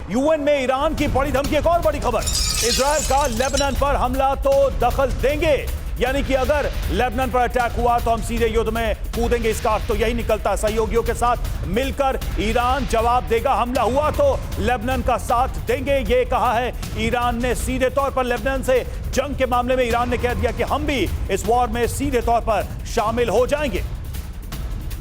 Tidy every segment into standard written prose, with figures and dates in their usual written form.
UN में Iran की बड़ी धमकी। एक और बड़ी खबर, इजराइल का लेबनान पर हमला तो दखल देंगे, यानी कि अगर लेबनान पर अटैक हुआ तो हम सीधे युद्ध में कूदेंगे। इसका अर्थ तो यही निकलता है, सहयोगियों के साथ मिलकर ईरान जवाब देगा। हमला हुआ तो लेबनान का साथ देंगे, ये कहा है ईरान ने सीधे तौर पर। लेबनान से जंग के मामले में ईरान ने कह दिया कि हम भी इस वॉर में सीधे तौर पर शामिल हो जाएंगे।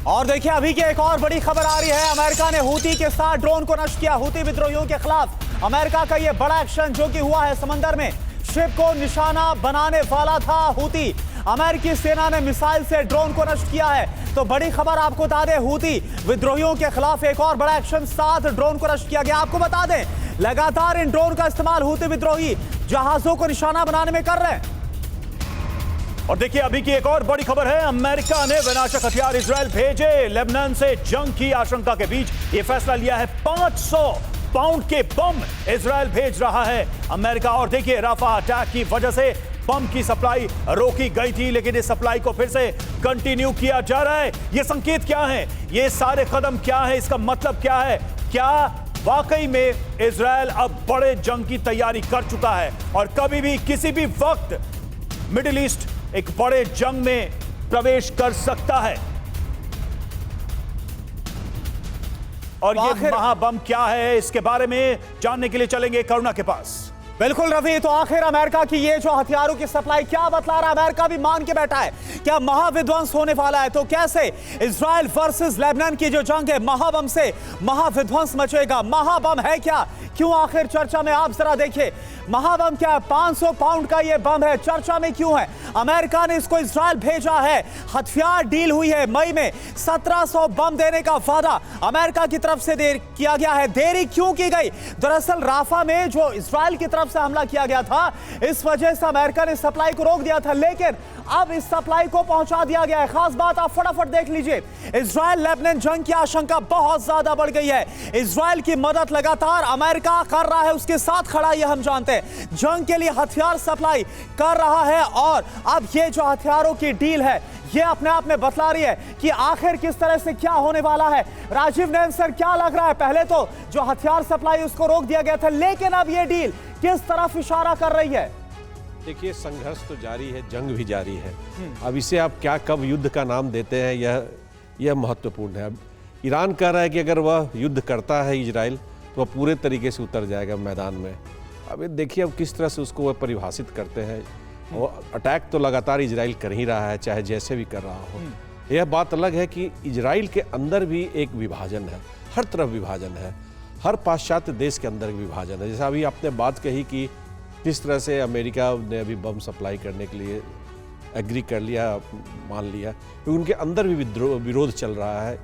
और देखिए अभी की एक और बड़ी खबर आ रही है, अमेरिका ने हूती के साथ ड्रोन को नष्ट किया। हूती विद्रोहियों के खिलाफ अमेरिका का यह बड़ा एक्शन जो कि हुआ है समंदर में, शिप को निशाना बनाने वाला था हूती। अमेरिकी सेना ने मिसाइल से ड्रोन को नष्ट किया है। तो बड़ी खबर आपको बता दें, हूती विद्रोहियों के खिलाफ एक और बड़ा एक्शन, 7 ड्रोन को नष्ट किया गया। आपको बता दें लगातार इन ड्रोन का इस्तेमाल हूती विद्रोही जहाजों को निशाना बनाने में कर रहे हैं। और देखिए अभी की एक और बड़ी खबर है, अमेरिका ने विनाशक हथियार इजराइल भेजे। लेबनान से जंग की आशंका के बीच यह फैसला लिया है, 500 पाउंड के बम इजराइल भेज रहा है अमेरिका। और देखिए राफा अटैक की वजह से बम की सप्लाई रोकी गई थी, लेकिन इस सप्लाई को फिर से कंटिन्यू किया जा रहा है। ये संकेत क्या है, ये सारे कदम क्या है, इसका मतलब क्या है? क्या वाकई में इजराइल अब बड़े जंग की तैयारी कर चुका है और कभी भी किसी भी वक्त मिडिल ईस्ट एक बड़े जंग में प्रवेश कर सकता है? और ये महाबम क्या है, इसके बारे में जानने के लिए चलेंगे करुणा के पास। बिल्कुल रवि, तो आखिर अमेरिका की ये जो हथियारों की सप्लाई क्या बतला रहा है? अमेरिका भी मान के बैठा है क्या महाविध्वंस होने वाला है? तो कैसे इजराइल वर्सेस लेबनान की जो जंग है, महाबम से महाविध्वंस मचेगा? महाबम है क्या, क्यों आखिर चर्चा में? आप जरा देखिए महाबम क्या है, 500 पाउंड का ये बम है, चर्चा में क्यों है? अमेरिका ने इसको इजराइल भेजा है, हथियार डील हुई है मई में, 1700 बम देने का वादा अमेरिका की तरफ से किया गया है। देरी क्यों की गई? दरअसल राफा में जो इजराइल की तरफ से हमला किया गया था, इस वजह से अमेरिका ने सप्लाई को रोक दिया था, लेकिन अब इस सप्लाई को पहुंचा दिया गया है। खास बात आप फटाफट देख लीजिए, इजराइल लेबनान जंग की आशंका बहुत ज्यादा बढ़ गई है। इजराइल की मदद लगातार अमेरिका कर रहा है, उसके साथ खड़ा है, हम जानते हैं। जंग के लिए हथियार सप्लाई कर रहा है और अब ये जो हथियारों की डील है, ये अपने आप में बतला रही है कि आखिर किस तरह से क्या होने वाला है। राजीव नैन सर, क्या लग रहा है? पहले तो जो हथियार सप्लाई उसको रोक दिया गया था, लेकिन अब ये डील किस तरफ इशारा कर रही है? देखिए संघर्ष तो जारी है, जंग भी जारी है। अब इसे आप क्या कब युद्ध का नाम देते हैं, यह महत्वपूर्ण है। अब ईरान कह रहा है कि अगर वह युद्ध करता है इजराइल तो वह पूरे तरीके से उतर जाएगा मैदान में। अब ये देखिए अब किस तरह से उसको वह परिभाषित करते हैं। और अटैक तो लगातार इजराइल कर ही रहा है, चाहे जैसे भी कर रहा हो। यह बात अलग है कि इजराइल के अंदर भी एक विभाजन है, हर तरफ विभाजन है, हर पाश्चात्य देश के अंदर विभाजन है। जैसा अभी आपने बात कही कि किस तरह से अमेरिका ने अभी बम सप्लाई करने के लिए एग्री कर लिया, मान लिया, क्योंकि उनके अंदर भी विरोध चल रहा है।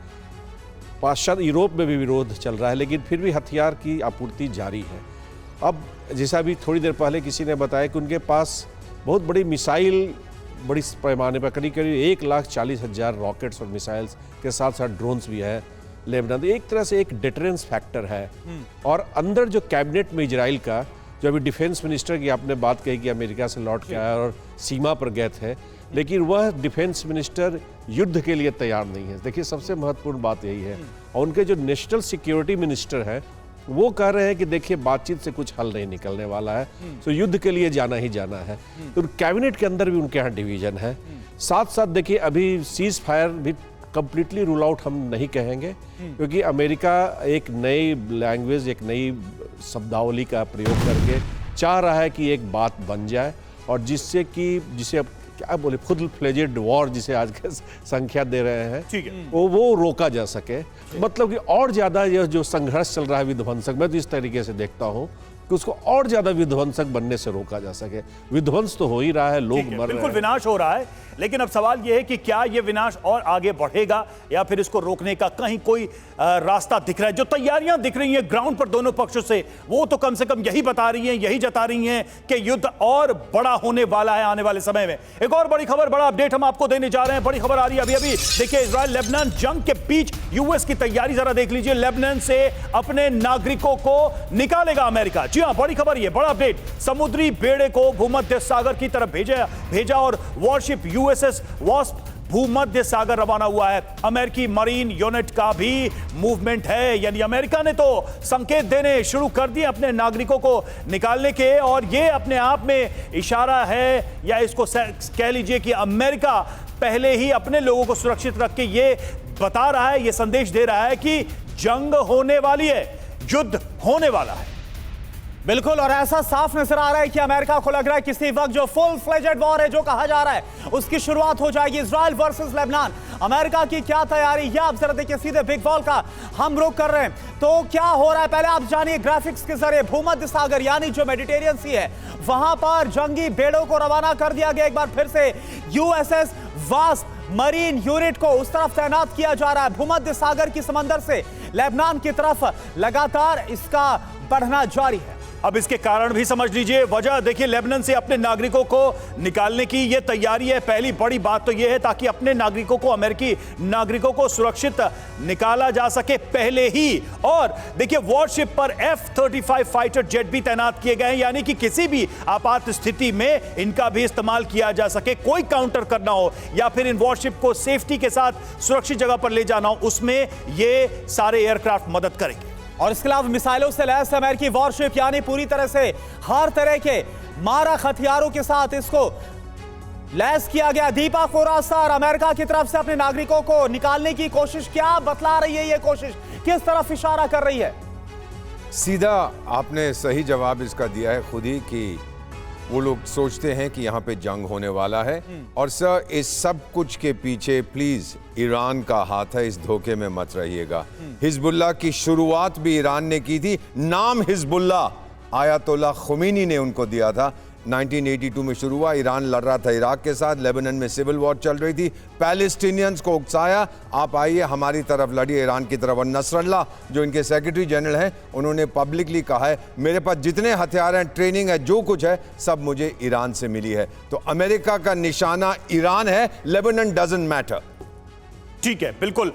पाश्चात्य यूरोप में भी विरोध चल रहा है, लेकिन फिर भी हथियार की आपूर्ति जारी है। अब जैसा अभी थोड़ी देर पहले किसी ने बताया कि उनके पास बहुत बड़ी मिसाइल, बड़ी पैमाने पर करीब 1,40,000 रॉकेट्स और मिसाइल्स के साथ साथ ड्रोन्स भी है लेबनान। एक तरह से एक डिटरेंस फैक्टर है। और अंदर जो कैबिनेट में इजराइल का, जो अभी डिफेंस मिनिस्टर की आपने बात कही कि अमेरिका से लौट के आया और सीमा पर गए थे, लेकिन वह डिफेंस मिनिस्टर युद्ध के लिए तैयार नहीं है। देखिए सबसे महत्वपूर्ण बात यही है। और उनके जो नेशनल सिक्योरिटी मिनिस्टर हैं वो कह रहे हैं कि देखिए बातचीत से कुछ हल नहीं निकलने वाला है, तो युद्ध के लिए जाना ही जाना है। तो कैबिनेट के अंदर भी उनके यहाँ डिवीजन है। साथ साथ देखिए अभी सीज फायर भी कंप्लीटली रूल आउट हम नहीं कहेंगे, क्योंकि अमेरिका एक नई लैंग्वेज, एक नई शब्दावली का प्रयोग करके चाह रहा है कि एक बात बन जाए और जिससे कि जिसे अब क्या बोले, फुल फ्लेजेड वॉर जिसे आज के संख्या दे रहे हैं, ठीक है, वो रोका जा सके। मतलब कि और ज्यादा यह जो संघर्ष चल रहा है विध्वंसक, मैं तो इस तरीके से देखता हूं कि उसको और ज्यादा विध्वंसक बनने से रोका जा सके। विध्वंस तो हो ही रहा है, लोग मर रहे हैं, बिल्कुल विनाश हो रहा है, लेकिन अब सवाल यह है कि क्या यह विनाश और आगे बढ़ेगा या फिर इसको रोकने का कहीं कोई रास्ता दिख रहा है? जो तैयारियां दिख रही हैं ग्राउंड पर दोनों पक्षों से, वो तो कम से कम यही बता रही हैं, यही जता रही हैं कि युद्ध और बड़ा होने वाला है आने वाले समय में। एक और बड़ी खबर, बड़ा अपडेट हम आपको देने जा रहे हैं। बड़ी खबर आ रही है अभी अभी, देखिए इजराइल लेबनान जंग के बीच यूएस की तैयारी जरा देख लीजिए। लेबनान से अपने नागरिकों को निकालेगा अमेरिका। जी हां, बड़ी खबर, ये बड़ा अपडेट। समुद्री बेड़े को भूमध्य सागर की तरफ भेजा और वॉरशिप यूएसएस वास्प भूमध्य सागर रवाना हुआ है। अमेरिकी मरीन यूनिट का भी मूवमेंट है, यानी अमेरिका ने तो संकेत देने शुरू कर दिए अपने नागरिकों को निकालने के, और ये अपने आप में इशारा है, या इसको कह लीजिए कि अमेरिका पहले ही अपने लोगों को सुरक्षित रख के ये बता रहा है, ये संदेश दे रहा है कि जंग होने वाली है, युद्ध होने वाला है। बिल्कुल, और ऐसा साफ नजर आ रहा है कि अमेरिका को लग रहा है किसी वक्त जो फुल फ्लेजेड वॉर है जो कहा जा रहा है उसकी शुरुआत हो जाएगी, इजराइल वर्सेस लेबनान। अमेरिका की क्या तैयारी है, आप जरा देखिए, सीधे बिग वॉल का हम रुख कर रहे हैं। तो क्या हो रहा है पहले आप जानिए ग्राफिक्स के जरिए। भूमध्य सागर यानी जो मेडिटेरियन सी है वहां पर जंगी बेड़ों को रवाना कर दिया गया। एक बार फिर से यूएसएस वास्प मरीन यूनिट को उस तरफ तैनात किया जा रहा है। भूमध्य सागर की समंदर से लेबनान की तरफ लगातार इसका बढ़ना जारी है। अब इसके कारण भी समझ लीजिए, वजह देखिए, लेबनान से अपने नागरिकों को निकालने की यह तैयारी है। पहली बड़ी बात तो यह है ताकि अपने नागरिकों को, अमेरिकी नागरिकों को सुरक्षित निकाला जा सके पहले ही। और देखिए, वॉरशिप पर F-35 फाइटर जेट भी तैनात किए गए हैं, यानी कि किसी भी आपात स्थिति में इनका भी इस्तेमाल किया जा सके। कोई काउंटर करना हो या फिर इन वॉरशिप को सेफ्टी के साथ सुरक्षित जगह पर ले जाना हो, उसमें ये सारे एयरक्राफ्ट मदद करेंगे। और इसके अलावा मिसाइलों से लैस अमेरिकी वॉरशिप, यानी पूरी तरह से हर तरह के मारक हथियारों के साथ इसको लैस किया गया। दीपा कोरासार अमेरिका की तरफ से अपने नागरिकों को निकालने की कोशिश क्या बतला रही है, ये कोशिश किस तरफ इशारा कर रही है? सीधा आपने सही जवाब इसका दिया है खुद ही कि वो लोग सोचते हैं कि यहाँ पे जंग होने वाला है। और सर, इस सब कुछ के पीछे प्लीज ईरान का हाथ है, इस धोखे में मत रहिएगा। हिजबुल्लाह की शुरुआत भी ईरान ने की थी। नाम हिजबुल्लाह आयतुल्लाह खुमैनी ने उनको दिया था। 1982 में शुरू हुआ, ईरान लड़ रहा था इराक के साथ, लेबनान में सिविल वॉर चल रही थी, पैलेस्टीनियंस को उकसाया, आप आइए हमारी तरफ लड़िए, ईरान की तरफ। और नसरल्लाह जो इनके सेक्रेटरी जनरल हैं, उन्होंने पब्लिकली कहा है मेरे पास जितने हथियार हैं, ट्रेनिंग है, जो कुछ है, सब मुझे ईरान से मिली है। तो अमेरिका का निशाना ईरान है, लेबनान डजंट मैटर। ठीक है, बिल्कुल।